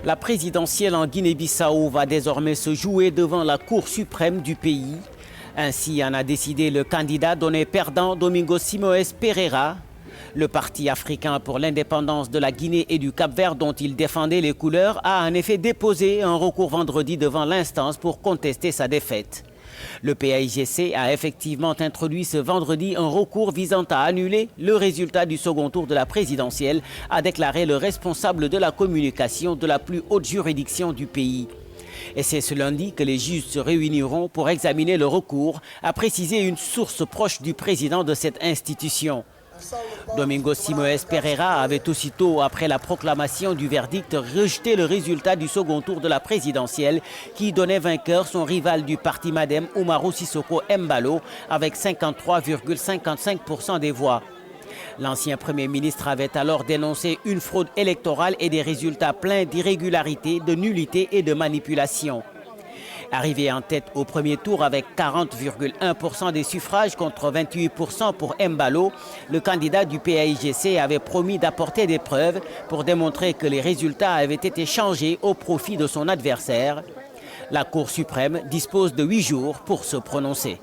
La présidentielle en Guinée-Bissau va désormais se jouer devant la Cour suprême du pays. Ainsi en a décidé le candidat donné perdant Domingos Simoes Pereira. Le Parti africain pour l'indépendance de la Guinée et du Cap-Vert, dont il défendait les couleurs, a en effet déposé un recours vendredi devant l'instance pour contester sa défaite. Le PAIGC a effectivement introduit ce vendredi un recours visant à annuler le résultat du second tour de la présidentielle, a déclaré le responsable de la communication de la plus haute juridiction du pays. Et c'est ce lundi que les juges se réuniront pour examiner le recours, a précisé une source proche du président de cette institution. Domingos Simoes Pereira avait aussitôt, après la proclamation du verdict, rejeté le résultat du second tour de la présidentielle qui donnait vainqueur son rival du parti Madem, Umaru Sissoko Embalo, avec 53,55% des voix. L'ancien Premier ministre avait alors dénoncé une fraude électorale et des résultats pleins d'irrégularités, de nullités et de manipulations. Arrivé en tête au premier tour avec 40,1% des suffrages contre 28% pour Embalo, le candidat du PAIGC avait promis d'apporter des preuves pour démontrer que les résultats avaient été changés au profit de son adversaire. La Cour suprême dispose de 8 jours pour se prononcer.